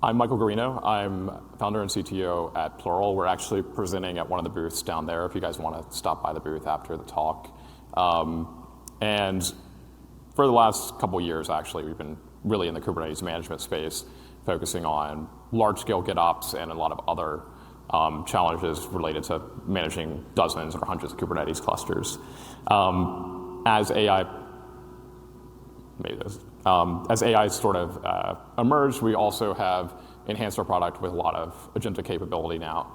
I'm Michael Guarino. I'm founder and CTO at Plural. We're actually presenting at one of the booths down there if you guys want to stop by the booth after the talk. And for the last couple years, actually, we've been really in the Kubernetes management space, focusing on large-scale GitOps and a lot of other challenges related to managing dozens or hundreds of Kubernetes clusters. As AI sort of emerged, we also have enhanced our product with a lot of agentic capability now,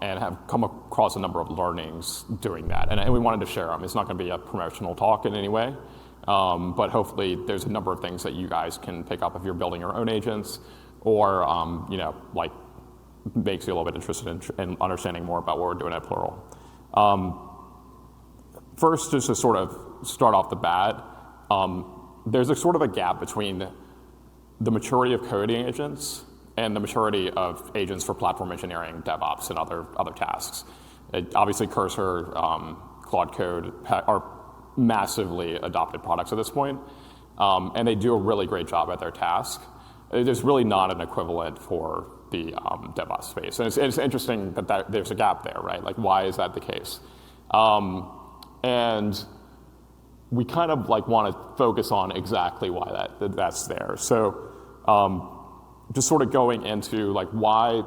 and have come across a number of learnings doing that. And we wanted to share them. It's not going to be a promotional talk in any way, but hopefully there's a number of things that you guys can pick up if you're building your own agents, or makes you a little bit interested in understanding more about what we're doing at Plural. First, just to sort of start off the bat, there's a sort of a gap between the maturity of coding agents and the maturity of agents for platform engineering, DevOps, and other tasks. Obviously, Cursor, Claude Code are massively adopted products at this point, and they do a really great job at their task. There's really not an equivalent for the DevOps space. And it's interesting that there's a gap there, right? Like, why is that the case? And we kind of want to focus on exactly why that's there. So just sort of going into why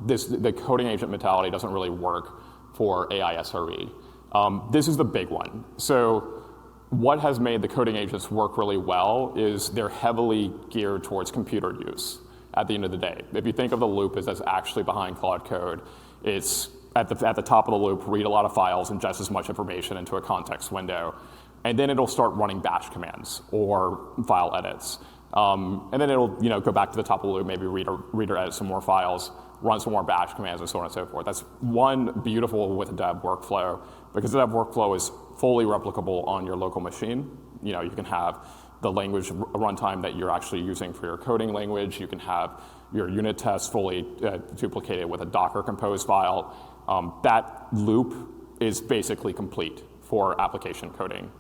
the coding agent mentality doesn't really work for AI SRE. This is the big one. So what has made the coding agents work really well is they're heavily geared towards computer use at the end of the day. If you think of the loop as that's actually behind Claude Code, it's at the top of the loop, read a lot of files, ingest as much information into a context window, and then it'll start running bash commands or file edits. And then it'll go back to the top of the loop, maybe read or edit some more files, run some more bash commands, and so on and so forth. That's one beautiful with a dev workflow, because the dev workflow is fully replicable on your local machine. You can have the language runtime that you're actually using for your coding language. You can have your unit tests fully duplicated with a Docker compose file. That loop is basically complete for application coding.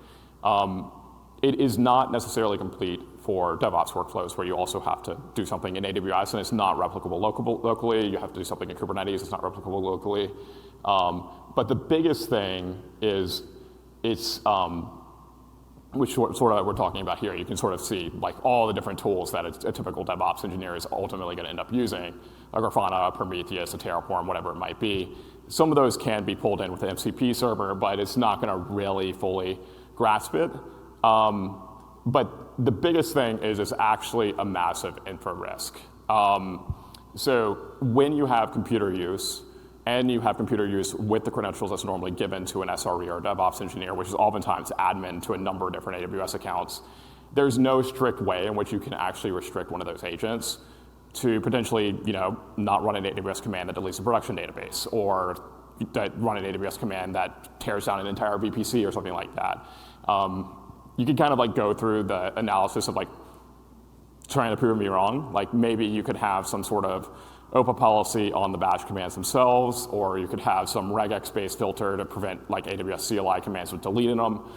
It is not necessarily complete for DevOps workflows, where you also have to do something in AWS, and it's not replicable locally. You have to do something in Kubernetes, it's not replicable locally. But the biggest thing is which sort of we're talking about here. You can sort of see all the different tools that a typical DevOps engineer is ultimately going to end up using, a Grafana, a Prometheus, a Terraform, whatever it might be. Some of those can be pulled in with the MCP server, but it's not going to really fully grasp it. But the biggest thing is it's actually a massive infra risk. So when you have computer use, and you have computer use with the credentials that's normally given to an SRE or a DevOps engineer, which is oftentimes admin to a number of different AWS accounts, there's no strict way in which you can actually restrict one of those agents to potentially not run an AWS command that deletes a production database, or run an AWS command that tears down an entire VPC or something like that. You can kind of go through the analysis of trying to prove me wrong. Maybe you could have some sort of OPA policy on the bash commands themselves, or you could have some regex-based filter to prevent AWS CLI commands from deleting them.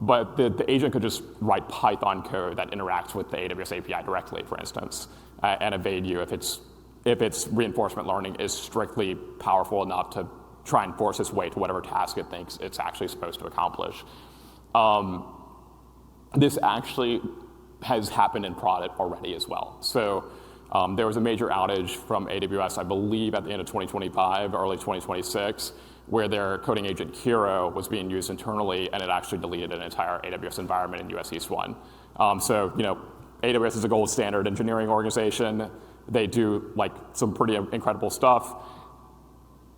But the agent could just write Python code that interacts with the AWS API directly, for instance, and evade you if its reinforcement learning is strictly powerful enough to try and force its way to whatever task it thinks it's actually supposed to accomplish. This actually has happened in product already as well. So there was a major outage from AWS, I believe at the end of 2025, early 2026, where their coding agent Hero was being used internally, and it actually deleted an entire AWS environment in US East 1. So AWS is a gold standard engineering organization. They do some pretty incredible stuff.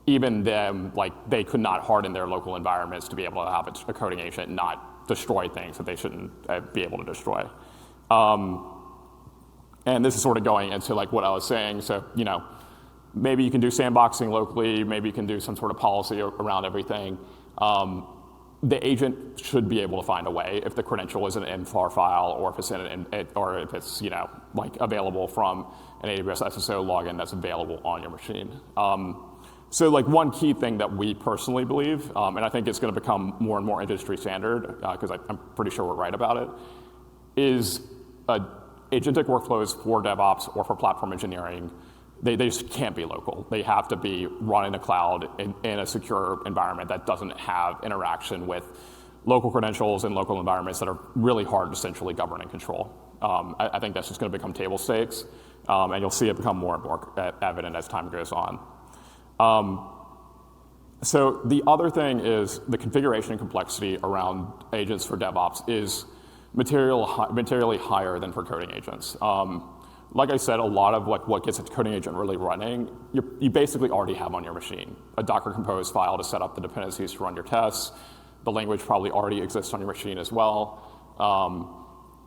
Even them, they could not harden their local environments to be able to have a coding agent not destroy things that they shouldn't be able to destroy. And this is sort of going into what I was saying. So, maybe you can do sandboxing locally, maybe you can do some sort of policy around everything. The agent should be able to find a way if the credential is an infar file, or if it's available from an AWS SSO login that's available on your machine. So one key thing that we personally believe, and I think it's going to become more and more industry standard, because I'm pretty sure we're right about it, is a agentic workflows for DevOps or for platform engineering, they just can't be local. They have to be run in a cloud in a secure environment that doesn't have interaction with local credentials and local environments that are really hard to centrally govern and control. I think that's just going to become table stakes, and you'll see it become more and more evident as time goes on. So the other thing is the configuration and complexity around agents for DevOps is materially higher than for coding agents. Like I said, a lot of what gets a coding agent really running, you basically already have on your machine. A Docker Compose file to set up the dependencies to run your tests. The language probably already exists on your machine as well.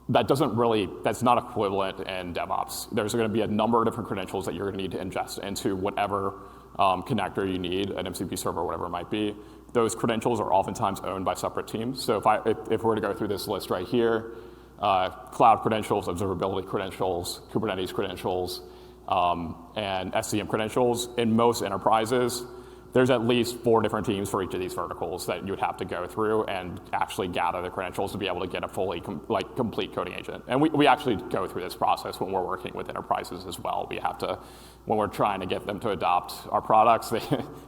That's not equivalent in DevOps. There's going to be a number of different credentials that you're going to need to ingest into whatever connector you need, an MCP server, whatever it might be. Those credentials are oftentimes owned by separate teams. So if we were to go through this list right here, cloud credentials, observability credentials, Kubernetes credentials, and SCM credentials, in most enterprises, there's at least 4 different teams for each of these verticals that you would have to go through and actually gather the credentials to be able to get a fully complete coding agent. And we actually go through this process when we're working with enterprises as well. We have to, when we're trying to get them to adopt our products,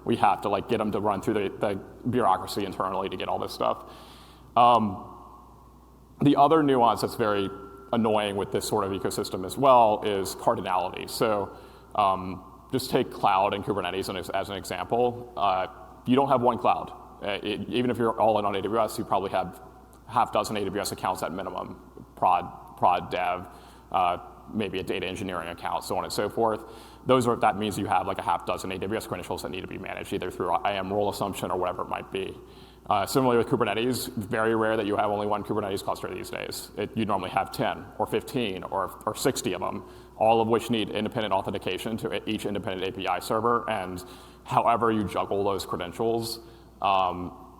we have to get them to run through the bureaucracy internally to get all this stuff. The other nuance that's very annoying with this sort of ecosystem as well is cardinality. So just take cloud and Kubernetes as an example. You don't have one cloud. Even if you're all in on AWS, you probably have half dozen AWS accounts at minimum, prod, dev, maybe a data engineering account, so on and so forth. That means you have a half dozen AWS credentials that need to be managed either through IAM role assumption or whatever it might be. Similarly with Kubernetes, very rare that you have only one Kubernetes cluster these days. You normally have 10 or 15 or 60 of them, all of which need independent authentication to each independent API server. And however you juggle those credentials,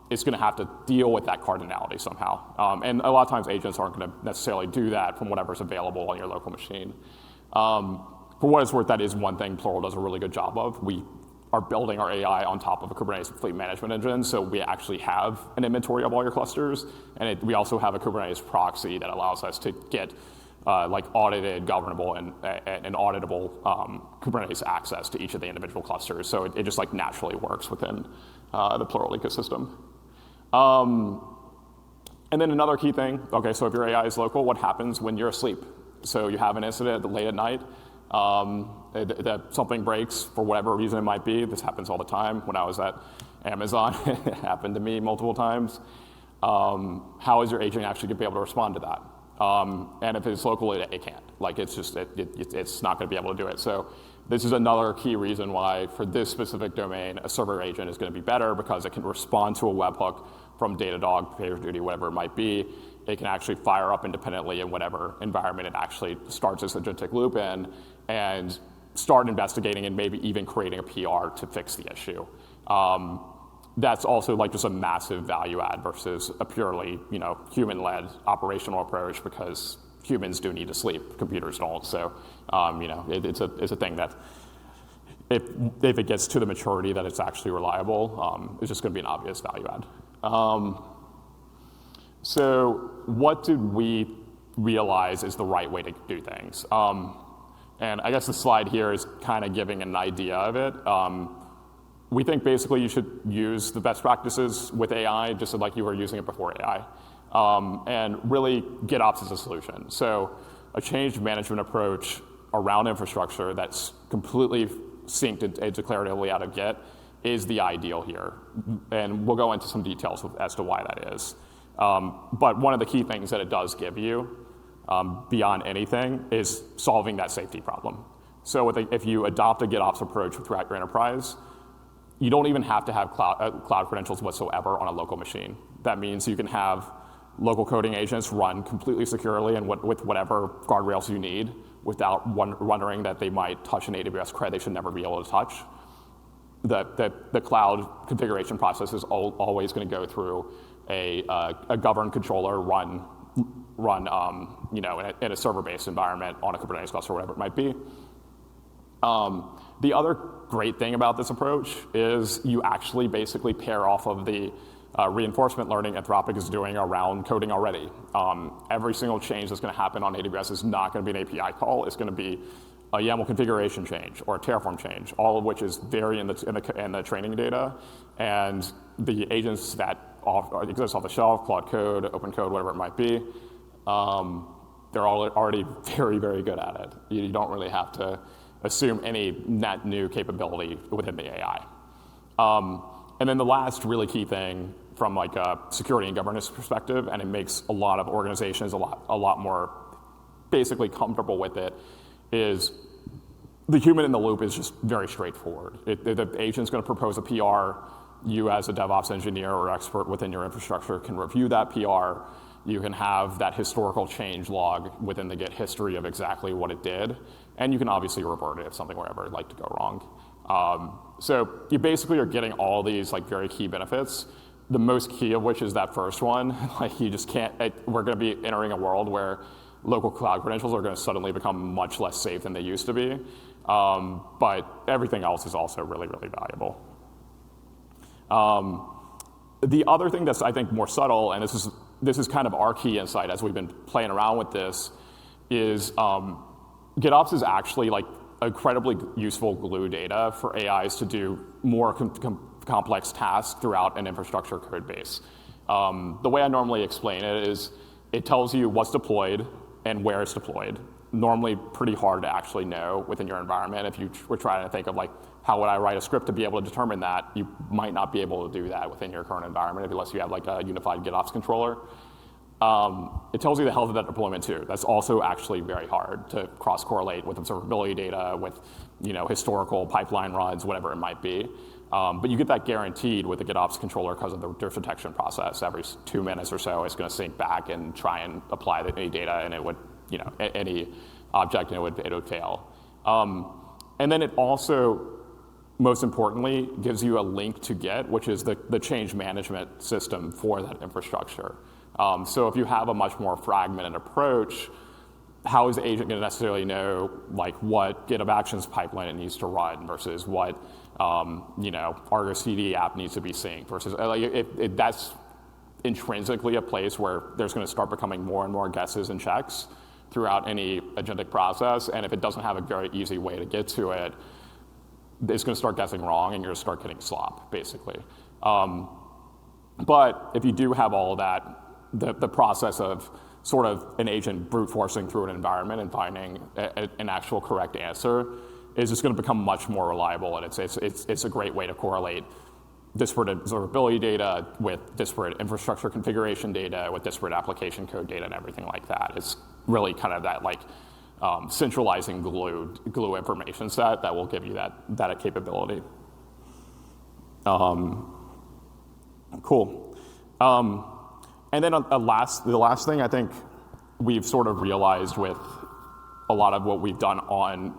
it's going to have to deal with that cardinality somehow. And a lot of times agents aren't going to necessarily do that from whatever's available on your local machine. For what it's worth, that is one thing Plural does a really good job of. We are building our AI on top of a Kubernetes fleet management engine, so we actually have an inventory of all your clusters, and we also have a Kubernetes proxy that allows us to get audited, governable, and auditable Kubernetes access to each of the individual clusters. So it just naturally works within the Plural ecosystem. And then another key thing, okay, so if your AI is local, what happens when you're asleep? So you have an incident late at night, that something breaks for whatever reason it might be. This happens all the time. When I was at Amazon, it happened to me multiple times. How is your agent actually going to be able to respond to that? And if it's local, it can't. It's not going to be able to do it. So this is another key reason why, for this specific domain, a server agent is going to be better, because it can respond to a webhook from Datadog, PagerDuty, whatever it might be. It can actually fire up independently in whatever environment it actually starts this agentic loop in, and start investigating and maybe even creating a PR to fix the issue. That's also just a massive value add versus a purely human-led operational approach, because humans do need to sleep, computers don't. So it's a thing that if it gets to the maturity that it's actually reliable, it's just going to be an obvious value add. So what did we realize is the right way to do things? And I guess the slide here is kind of giving an idea of it. We think basically you should use the best practices with AI just like you were using it before AI. And really, GitOps is a solution. So a change management approach around infrastructure that's completely synced and declaratively out of Git is the ideal here. And we'll go into some details as to why that is. But one of the key things that it does give you, beyond anything, is solving that safety problem. So if you adopt a GitOps approach throughout your enterprise, you don't even have to have cloud credentials whatsoever on a local machine. That means you can have local coding agents run completely securely and with whatever guardrails you need, without wondering that they might touch an AWS cred they should never be able to touch. The cloud configuration process is always going to go through a governed controller run in a server-based environment on a Kubernetes cluster, whatever it might be. The other great thing about this approach is you actually basically pair off of the reinforcement learning Anthropic is doing around coding already. Every single change that's going to happen on AWS is not going to be an API call. It's going to be a YAML configuration change or a Terraform change, all of which is very in the training data. And the agents that exist off the shelf, Claude Code, Open Code, whatever it might be, they're already very, very good at it. You don't really have to assume any net new capability within the AI. And then the last really key thing from like a security and governance perspective, and it makes a lot of organizations a lot more basically comfortable with it, is the human in the loop is just very straightforward. The agent's going to propose a PR. You as a DevOps engineer or expert within your infrastructure can review that PR. You can have that historical change log within the Git history of exactly what it did. And you can obviously revert it if something were ever like to go wrong. So you basically are getting all these like very key benefits. The most key of which is that first one. Like you just can't, we're going to be entering a world where local cloud credentials are going to suddenly become much less safe than they used to be. But everything else is also really, really valuable. The other thing that's I think more subtle, and this is kind of our key insight as we've been playing around with this, is GitOps is actually like incredibly useful glue data for AIs to do more complex tasks throughout an infrastructure code base. The way I normally explain it is it tells you what's deployed and where it's deployed. Normally pretty hard to actually know within your environment. If you were trying to think of like, how would I write a script to be able to determine that, you might not be able to do that within your current environment unless you have like a unified GitOps controller. It tells you the health of that deployment too. That's also actually very hard to cross-correlate with observability data, with historical pipeline runs, whatever it might be. But you get that guaranteed with the GitOps controller because of the drift detection process. Every 2 minutes or so, it's going to sync back and try and apply any data, and it would, any object, and it would fail. And then it also, most importantly, gives you a link to Git, which is the change management system for that infrastructure. So if you have a much more fragmented approach, how is the agent going to necessarily know like what GitHub Actions pipeline it needs to run versus what Argo CD app needs to be synced versus that's intrinsically a place where there's going to start becoming more and more guesses and checks throughout any agentic process. And if it doesn't have a very easy way to get to it, it's going to start guessing wrong and you're going to start getting slop, basically. But if you do have all of that, the process of sort of an agent brute forcing through an environment and finding an actual correct answer is just going to become much more reliable. And it's a great way to correlate disparate observability data with disparate infrastructure configuration data, with disparate application code data and everything like that. It's really kind of that like centralizing glue information set that will give you that capability. Cool. And then the last thing I think we've sort of realized with a lot of what we've done on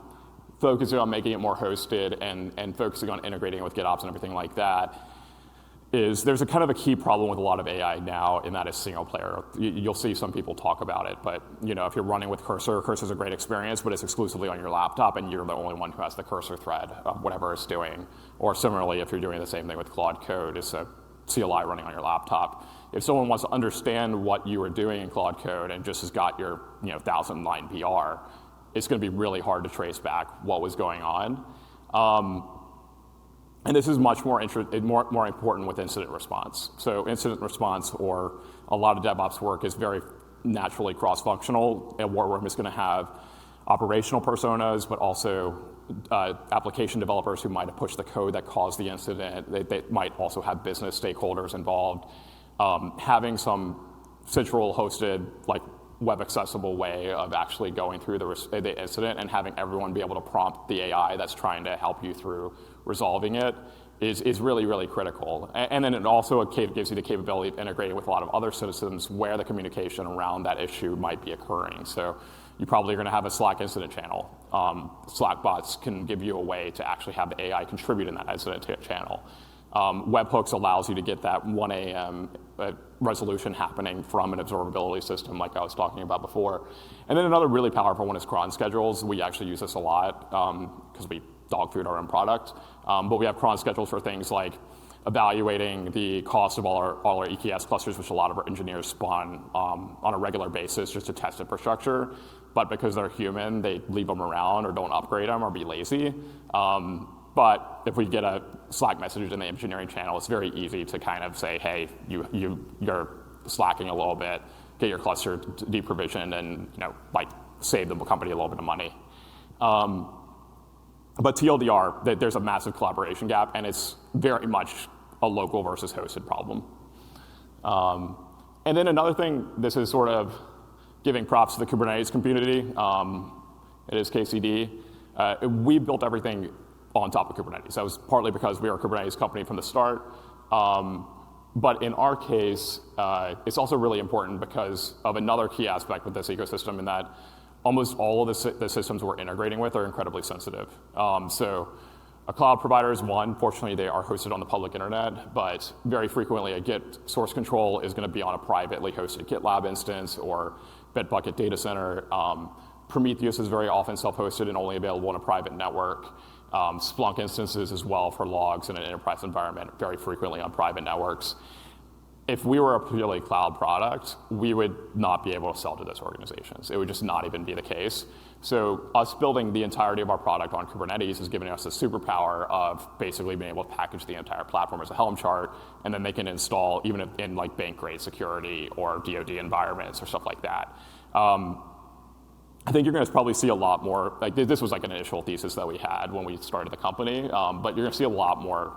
focusing on making it more hosted and focusing on integrating it with GitOps and everything like that is there's a kind of a key problem with a lot of AI now, and that is single player. You'll see some people talk about it, but if you're running with Cursor's a great experience, but it's exclusively on your laptop and you're the only one who has the Cursor thread of whatever it's doing. Or similarly, if you're doing the same thing with Claude Code, it's a CLI running on your laptop. If someone wants to understand what you are doing in Claude Code and just has got your 1,000-line PR, it's going to be really hard to trace back what was going on. And this is much more important with incident response. So incident response, or a lot of DevOps work, is very naturally cross-functional. A war room is going to have operational personas, but also application developers who might have pushed the code that caused the incident. They might also have business stakeholders involved. Having some central hosted, like web accessible way of actually going through the incident and having everyone be able to prompt the AI that's trying to help you through resolving it is really, really critical. And then it also gives you the capability of integrating with a lot of other systems where the communication around that issue might be occurring. So you probably are going to have a Slack incident channel. Slack bots can give you a way to actually have the AI contribute in that incident channel. Webhooks allows you to get that 1 a.m. Resolution happening from an observability system like I was talking about before. And then another really powerful one is cron schedules. We actually use this a lot because we dog food our own product. But we have cron schedules for things like evaluating the cost of all our EKS clusters, which a lot of our engineers spawn on a regular basis just to test infrastructure. But because they're human, they leave them around or don't upgrade them or be lazy. But if we get a Slack message in the engineering channel, it's very easy to kind of say, hey, you're slacking a little bit, get your cluster deprovisioned, and like save the company a little bit of money. But TLDR, there's a massive collaboration gap, and it's very much a local versus hosted problem. And then another thing, this is sort of giving props to the Kubernetes community. It is KCD. We built everything on top of Kubernetes. That was partly because we are a Kubernetes company from the start. But in our case, it's also really important because of another key aspect with this ecosystem in that almost all of the systems we're integrating with are incredibly sensitive. So a cloud provider is one. Fortunately, they are hosted on the public internet, but very frequently a Git source control is going to be on a privately hosted GitLab instance or Bitbucket data center. Prometheus is very often self-hosted and only available on a private network. Splunk instances as well for logs in an enterprise environment, very frequently on private networks. If we were a purely cloud product, we would not be able to sell to those organizations. It would just not even be the case. So us building the entirety of our product on Kubernetes is giving us the superpower of basically being able to package the entire platform as a Helm chart, and then they can install even in like bank-grade security or DoD environments or stuff like that. I think you're going to probably see a lot more, like this was like an initial thesis that we had when we started the company, but you're going to see a lot more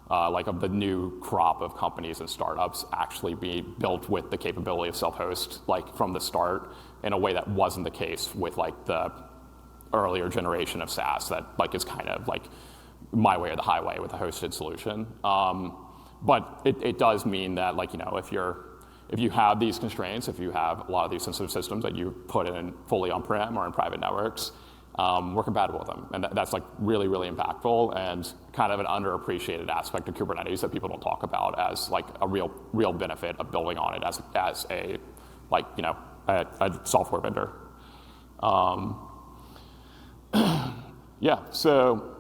like of the new crop of companies and startups actually be built with the capability of self-host like from the start in a way that wasn't the case with like the earlier generation of SaaS that like is kind of like my way or the highway with a hosted solution. But it does mean that like, if you have these constraints, if you have a lot of these sensitive systems that you put in fully on-prem or in private networks, we're compatible with them. And that's like really, really impactful and kind of an underappreciated aspect of Kubernetes that people don't talk about as like a real benefit of building on it as a like, a software vendor. Yeah, so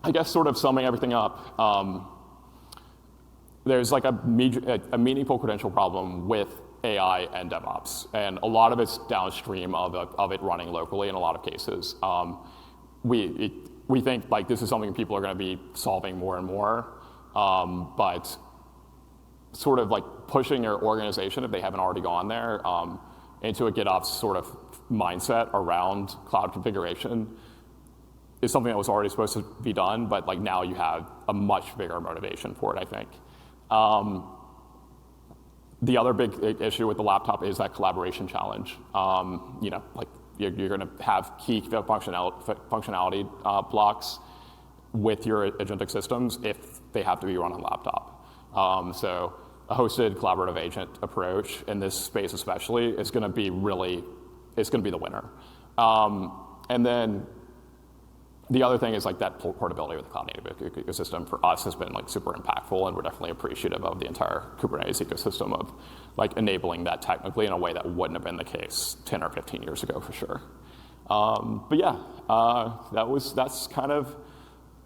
I guess sort of summing everything up, there's like a meaningful credential problem with AI and DevOps, and a lot of it's downstream of it running locally in a lot of cases. We think like this is something people are going to be solving more and more, but sort of like pushing your organization, if they haven't already gone there, into a GitOps sort of mindset around cloud configuration is something that was already supposed to be done, but like now you have a much bigger motivation for it, I think. The other big issue with the laptop is that collaboration challenge. Like you're going to have key functionality blocks with your agentic systems if they have to be run on laptop. So a hosted collaborative agent approach in this space especially is going to be the winner. And then the other thing is like that portability with the cloud native ecosystem for us has been like super impactful, and we're definitely appreciative of the entire Kubernetes ecosystem of like enabling that technically in a way that wouldn't have been the case 10 or 15 years ago for sure. But yeah, that's kind of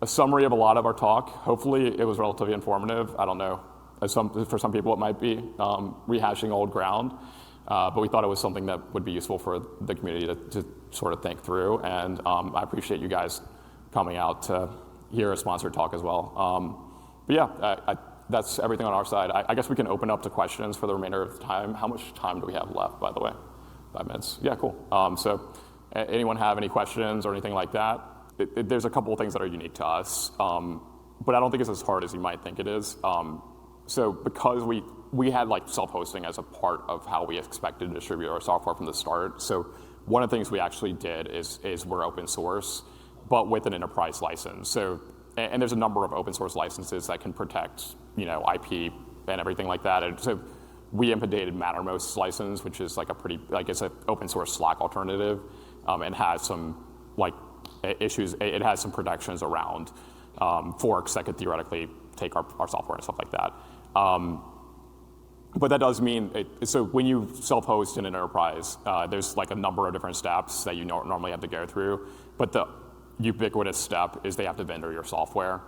a summary of a lot of our talk. Hopefully it was relatively informative. I don't know, for some people it might be rehashing old ground. But we thought it was something that would be useful for the community to sort of think through, and I appreciate you guys coming out to hear a sponsored talk as well. But yeah, that's everything on our side. I guess we can open up to questions for the remainder of the time. How much time do we have left, by the way? 5 minutes. Yeah, cool. So anyone have any questions or anything like that? There's a couple of things that are unique to us, but I don't think it's as hard as you might think it is. So because we had like self-hosting as a part of how we expected to distribute our software from the start. So one of the things we actually did is we're open source, but with an enterprise license. So, and there's a number of open source licenses that can protect, IP and everything like that. And so we implemented Mattermost's license, which is like it's an open source Slack alternative, and has some like issues. It has some protections around forks that could theoretically take our software and stuff like that. But that does mean, so when you self-host in an enterprise, there's like a number of different steps that you normally have to go through, but the ubiquitous step is they have to vendor your software.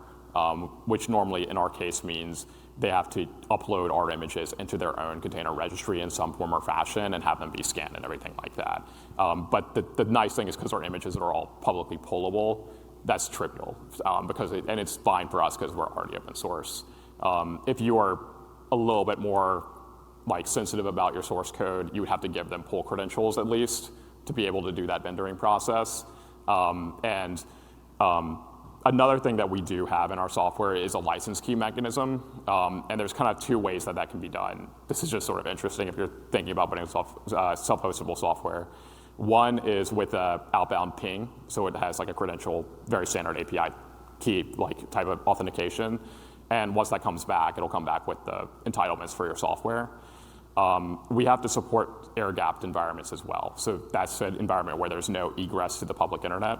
which normally in our case means they have to upload our images into their own container registry in some form or fashion and have them be scanned and everything like that. But the nice thing is because our images are all publicly pullable, that's trivial, and it's fine for us because we're already open source. If you are a little bit more sensitive about your source code, you would have to give them pull credentials at least to be able to do that vendoring process. Another thing that we do have in our software is a license key mechanism, and there's kind of two ways that can be done. This is just sort of interesting if you're thinking about putting self-hostable software. One is with an outbound ping, so it has a credential, very standard API key type of authentication, and once that comes back, it'll come back with the entitlements for your software. We have to support air-gapped environments as well, so that's an environment where there's no egress to the public internet.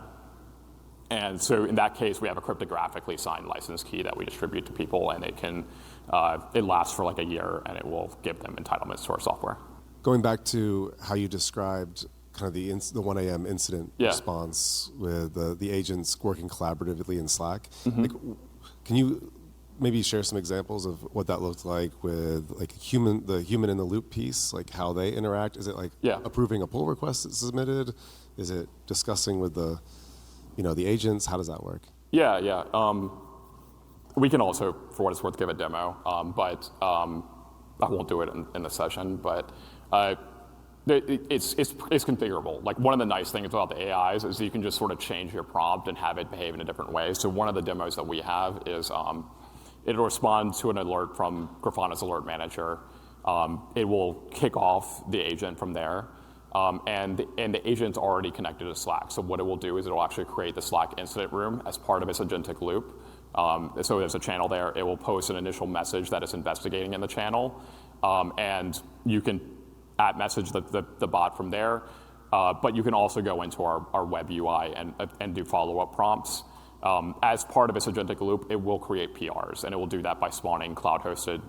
And so in that case, we have a cryptographically signed license key that we distribute to people, and it lasts for a year, and it will give them entitlements to our software. Going back to how you described kind of the 1 a.m. incident response with the agents working collaboratively in Slack, can you maybe share some examples of what that looked like with the human in the loop piece, how they interact? Is it approving a pull request that's submitted? Is it discussing with the agents? How does that work? Yeah. We can also, for what it's worth, give a demo, but I won't do it in the session. But it's configurable. One of the nice things about the AIs is you can just sort of change your prompt and have it behave in a different way. So one of the demos that we have is it'll respond to an alert from Grafana's alert manager. It will kick off the agent from there. And the agent's already connected to Slack. So what it will do is it'll actually create the Slack incident room as part of its agentic loop. So there's a channel there. It will post an initial message that it's investigating in the channel. And you can @message the bot from there. But you can also go into our web UI and do follow-up prompts. As part of its agentic loop, it will create PRs, and it will do that by spawning cloud-hosted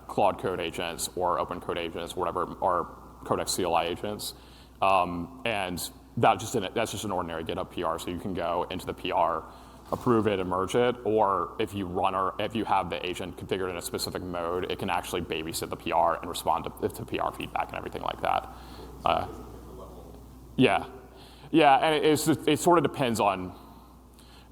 Claude Code agents or Open Code agents, whatever, or Codex CLI agents, and that's just an ordinary GitHub PR. So you can go into the PR, approve it, and merge it, or if you have the agent configured in a specific mode, it can actually babysit the PR and respond to PR feedback and everything like that. Yeah, and it sort of depends on.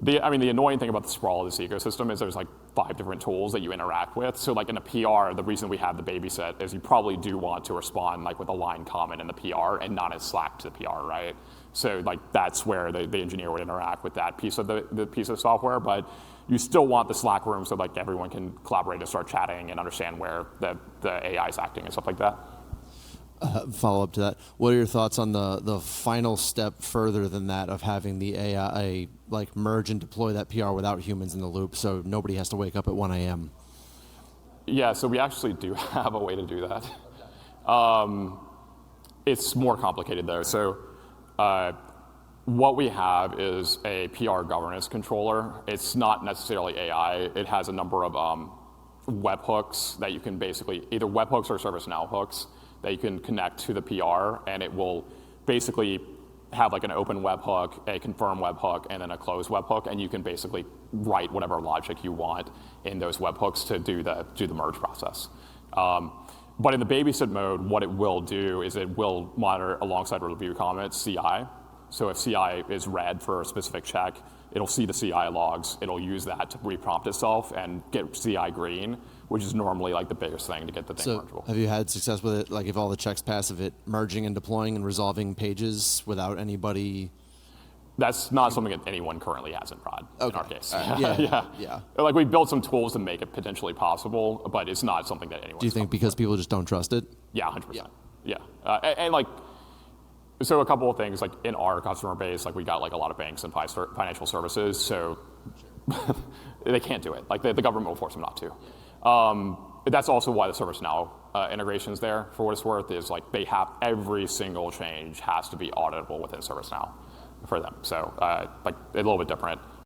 The annoying thing about the sprawl of this ecosystem is there's 5 different tools that you interact with. So in a PR, the reason we have the babysit is you probably do want to respond with a line comment in the PR and not in Slack to the PR, right? So that's where the engineer would interact with that piece of the piece of software. But you still want the Slack room so everyone can collaborate and start chatting and understand where the AI is acting and stuff like that. Follow up to that. What are your thoughts on the final step further than that of having the AI merge and deploy that PR without humans in the loop, so nobody has to wake up at 1 a.m.? Yeah, so we actually do have a way to do that. It's more complicated though. So what we have is a PR governance controller. It's not necessarily AI. It has a number of webhooks that you can basically, either webhooks or ServiceNow hooks, that you can connect to the PR, and it will basically have an open webhook, a confirm webhook, and then a close webhook, and you can basically write whatever logic you want in those webhooks to do the merge process. But in the babysit mode, what it will do is it will monitor alongside review comments CI. So if CI is red for a specific check, it'll see the CI logs. It'll use that to reprompt itself and get CI green, which is normally the biggest thing to get the thing mergeable. Have you had success with it? If all the checks pass, of it merging and deploying and resolving pages without anybody? That's not something that anyone currently has in prod, in our case. Yeah. We built some tools to make it potentially possible, but it's not something that anyone. Do you think because people just don't trust it? Yeah, 100%. Yeah. So a couple of things, in our customer base, we got a lot of banks and financial services, so they can't do it. The government will force them not to. That's also why the ServiceNow integration's there, for what it's worth, is they have every single change has to be auditable within ServiceNow for them. So a little bit different.